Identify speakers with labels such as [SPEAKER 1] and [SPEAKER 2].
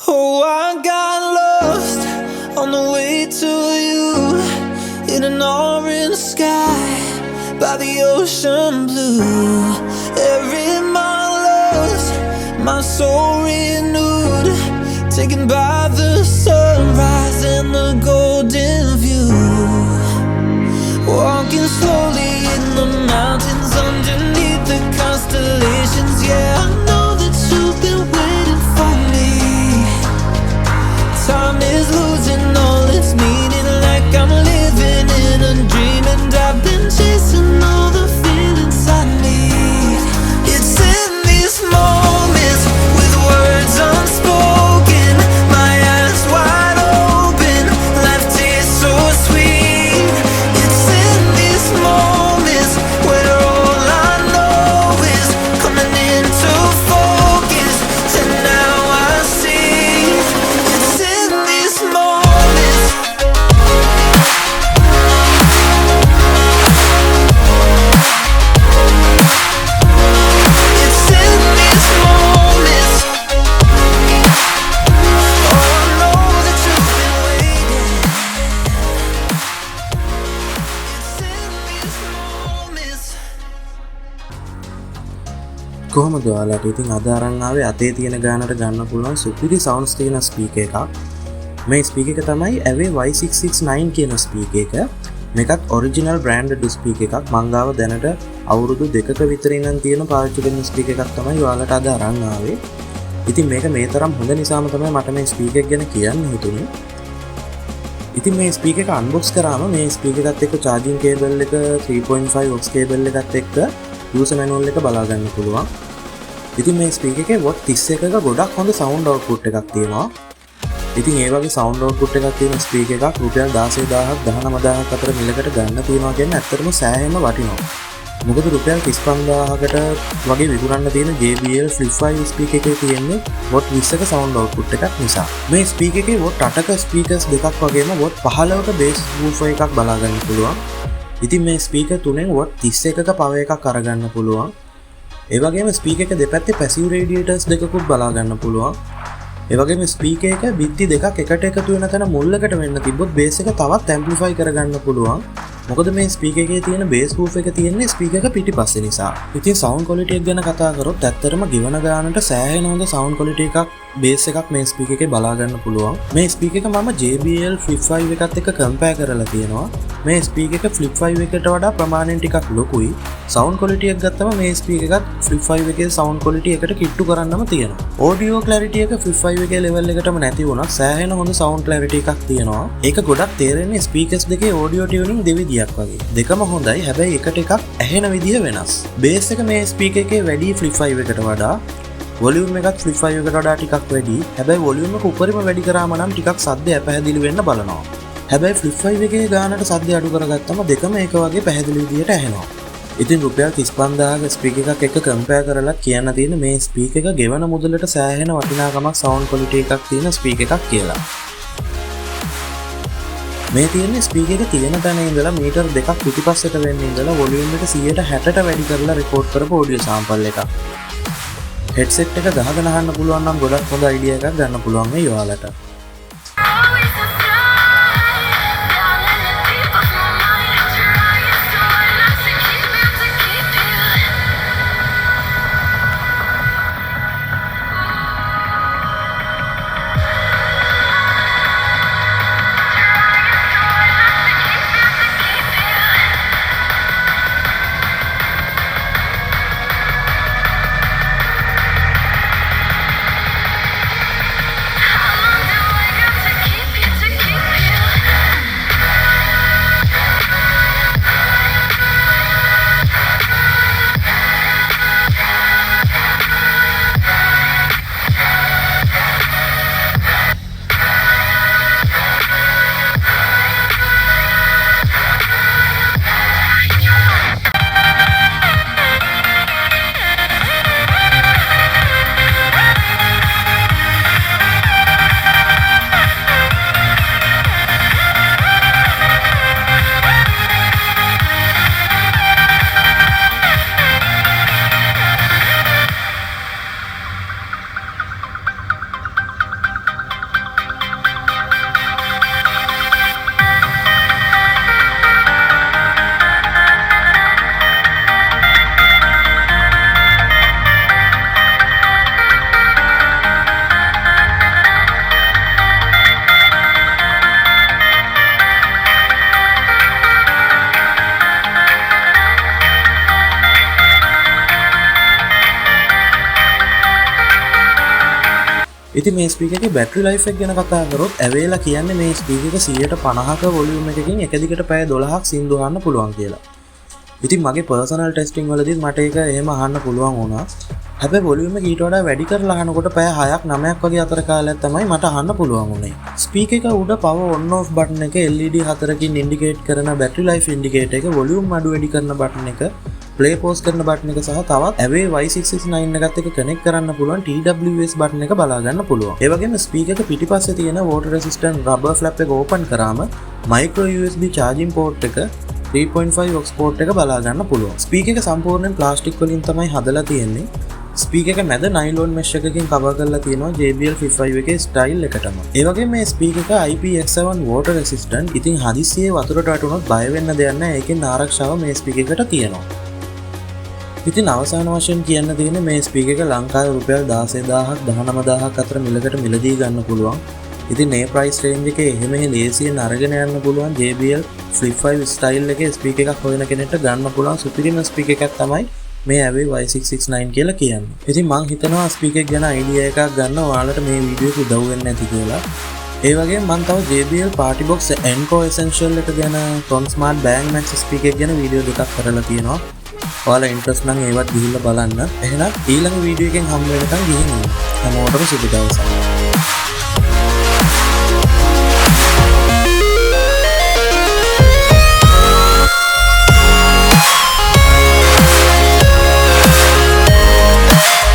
[SPEAKER 1] Oh, I got lost on the way to you in an orange sky by the ocean blue. Every mile lost, my soul renewed, taken by the sunrise and the golden view. Walking slowly in the mountains underneath the constellations. Yeah, I know that you've been waiting for me. Time is losing all its meaning, like I'm living in a dream, and I've been chasing all the feelings I need. It's in these moments with words unspoken, my eyes wide open, life tastes so sweet. It's in these moments where all I know is coming into focus, and now I see. It's in these moments. It's in these moments. Oh, I know that you've been waiting. It's in these moments.
[SPEAKER 2] කොහොමද ඔයාලට ඉතින් අද අරන් ආවේ අතේ තියෙන ගානට ගන්න පුළුවන් සුපිරි සවුන්ඩ්ස් තියෙන ස්පීකර් එකක්. මේ ස්පීකර් එක තමයි Awei Y669 කියන ස්පීකර් එක. මේකත් ඔරිජිනල් බ්‍රෑන්ඩඩ් ස්පීකර් එකක්. මං ගාව දැනට අවුරුදු 2ක විතර ඉඳන් තියෙන පාවිච්චි කරන ස්පීකර් එකක් තමයි ඔයාලට අද අරන් ආවේ. ඉතින් මේක මේ තරම් හොඳ නිසාම තමයි මට මේ ස්පීකර් එක ගැන කියන්න හිතුනේ. ඉතින් මේ ස්පීකර් එක අන්බොක්ස් කරාම මේ ස්පීකර් එකත් එක්ක charging cable එක 3.5 aux cable එකත් එක්ක user manual එක බලා ගන්න පුළුවන්. ඉතින් මේ ස්පීකර් එකේ watt 31ක ගොඩක් හොඳ sound output එකක් තියෙනවා. ඉතින් ඒ වගේ sound output එකක් තියෙන ස්පීකර් එකක් රුපියල් 16000ක් 19000ක් අතර මිලකට ගන්න තියෙනවා කියන්නේ ඇත්තටම සෑහෙන වටිනවා. මොකද රුපියල් 35000කට වගේ විකුණන්න තියෙන JBL Flip 5 ස්පීකර් එකේ තියෙන්නේ watt 20ක sound output එකක් නිසා. මේ ස්පීකර් එකේ watt 8ක ස්පීකර්ස් දෙකක් වගේම watt 15ක bass woofer එකක් බලා ගන්න පුළුවන්. ඉතින් මේ ස්පීකර් තුනෙන් watt 31ක power එකක් අරගන්න පුළුවන්. ඒ වගේම ස්පීකර් එක දෙපැත්තේ passive radiators දෙකකුත් බලා ගන්න පුළුවන්. ඒ වගේම ස්පීකර් එක බිත්ති දෙකක් එකට එකතු වෙන තැන මුල්ලකට වෙන්න තිබ්බොත් බේස් එක තවත් ඇම්ප්ලිෆයි කරගන්න පුළුවන්. මොකද මේ ස්පීකර් එකේ තියෙන බේස් වූෆර් එක තියෙන්නේ ස්පීකර් එක පිටිපස්සේ නිසා. ඉතින් සවුන්ඩ් ක්වොලිටි එක ගැන කතා කරොත් ඇත්තටම ගෙවන ගානට සෑහෙන හොඳ සවුන්ඩ් ක්වොලිටි එකක් බේස් එකක් මේ ස්පීකර් එකේ බලා ගන්න පුළුවන්. මේ ස්පීකර් එක මම JBL Flip 5 එකත් එක්ක කම්පෙයාර් කරලා තියෙනවා. මේ ස්පීකර් එක Flip 5 එකට වඩා ප්‍රමාණයෙන් ටිකක් ලොකුයි. සවුන්ඩ් ක්වොලිටි එක ගත්තම මේ ස්පීකර් එකත් Flip 5 එකේ සවුන්ඩ් ක්වොලිටි එකට කිට්ටු කරන්නම තියෙනවා. ඔඩියෝ ක්ලැරිටි එක Flip 5 එකේ ලෙවල් එකටම නැති වුණත් සෑහෙන හොඳ සවුන්ඩ් ක්ලැරිටි එකක් තියෙනවා. ඒක ගොඩක් තේරෙන්නේ ස්පීකර්ස් දෙකේ ඔඩියෝ ටියුනින් දෙවිදියක් වගේ. දෙකම හොඳයි, හැබැයි එකට එකක් ඇහෙන විදිහ වෙනස්. බේස් එක මේ ස්පීකර් එකේ වැඩි Flip 5 එකට වඩා. වොලියුම් එකත් Flip 5 එකට වඩා ටිකක් වැඩි. හැබැයි වොලියුම් එක උඩරිම වැඩි කරාම නම් ටිකක් සද්දය පැහැදිලි වෙන්න බලනවා. හැබැයි Flip 5 එකේ ගානට සද්දය අඩු කරගත්තම දෙකම එක වගේ පැහැදිලි විදියට ඇහෙනවා. ඉතින් රුපියල් 35000ක ස්පීකර් එකක් එක්ක කම්පෙයාර් කරලා කියන්න තියෙන මේ ස්පීකර් එක ගෙවන මුදලට සෑහෙන වටිනාකමක් සවුන්ඩ් ක්වොලිටි එකක් තියෙන ස්පීකර් එකක් කියලා. මේ තියෙන්නේ ස්පීකර් එක තියෙන තැන ඉඳලා මීටර් දෙකක් පිටිපස්සට වෙන්න ඉඳලා වොලියුම් එක 160ට වැඩි කරලා රෙකෝඩ් කරපු ඔඩියෝ සාම්පල් එකක්. හෙඩ්සෙට් එක ගහගෙන අහන්න පුළුවන් නම් ගොඩක් හොඳ අයිඩියා එකක් ගන්න පුළුවන් මේ ඔයාලට. ඉතින් මේ ස්පීකර් එකේ බැටරි ලයිෆ් එක ගැන කතා කරොත් ඇවේලා කියන්නේ මේ ස්පීකර් එක 150ක වොලියුම් එකකින් එක දිගට පැය 12ක් සින්දු අහන්න පුළුවන් කියලා. ඉතින් මගේ පර්සනල් ටෙස්ටිං වලදීත් මට ඒක එහෙම අහන්න පුළුවන් වුණා. හැබැයි වොලියුම් එක ඊට වඩා වැඩි කරලා අහනකොට පැය 6ක් 9ක් වගේ අතර කාලයක් තමයි මට අහන්න පුළුවන් වුණේ. ස්පීකර් එක උඩ power on off බටන් එක LED 4කින් ඉන්ඩිකේට් කරන බැටරි ලයිෆ් ඉන්ඩිකේටර් එක වොලියුම් අඩු වැඩි කරන බටන් එක ප්ලේ පෝස් කරන බටන් එක සහ තවත් Awei Y669 එකත් එක්ක කනෙක්ට් කරන්න පුළුවන් TWS බටන් එක බලා ගන්න පුළුවන්. ඒ වගේම ස්පීකර් එක පිටිපස්සේ තියෙන water resistant rubber flap එක ඕපන් කරාම micro USB charging port එක 3.5 aux port එක බලා ගන්න පුළුවන්. ස්පීකර් එක සම්පූර්ණයෙන් ප්ලාස්ටික් වලින් තමයි හදලා තියෙන්නේ. ස්පීකර් එක මැද නයිලෝන් මෙෂ් එකකින් කවර් කරලා තියෙනවා JBL Flip 5 එකේ ස්ටයිල් එකටම. ඒ වගේම මේ ස්පීකර් එක IPX7 water resistant. ඉතින් හදිස්සියේ වතුරට වැටුණොත් බය වෙන්න දෙයක් නැහැ. ඒකෙන් ආරක්ෂාව මේ ස්පීකර් එකට තියෙනවා. ඉතින් අවසාන වශයෙන් කියන්න තියෙන්නේ මේ ස්පීකර් එක ලංකාවේ රුපියල් 16000ක් 19000ක් අතර මිලකට මිලදී ගන්න පුළුවන්. ඉතින් මේ ප්‍රයිස් රේන්ජ් එකේ එහෙම ලේසියෙන් අරගෙන යන්න පුළුවන් JBL Flip 5 ස්ටයිල් එකේ ස්පීකර් එකක් හොයන කෙනෙක්ට ගන්න පුළුවන් සුපිරිම ස්පීකර් එකක් තමයි මේ Awei Y669 කියලා කියන්නේ. ඉතින් මං හිතනවා ස්පීකර් ගැන අයිඩියා එකක් ගන්න ඔයාලට මේ වීඩියෝ එක උදව් වෙන්න ඇති කියලා. ඒ වගේම මම තව JBL Party Box Encore Essential එක ගැන Ton Smart Bang Max speaker ගැන වීඩියෝ දෙකක් කරලා තියෙනවා. ඔයාලා ඉන්ට්‍රස්ට් නම් ඒවත් ගිහිල්ලා බලන්න. එහෙනම් ඊළඟ වීඩියෝ එකෙන් හම්බ වෙනකන් ගිහින් හැමෝටම සුබ දවසක්.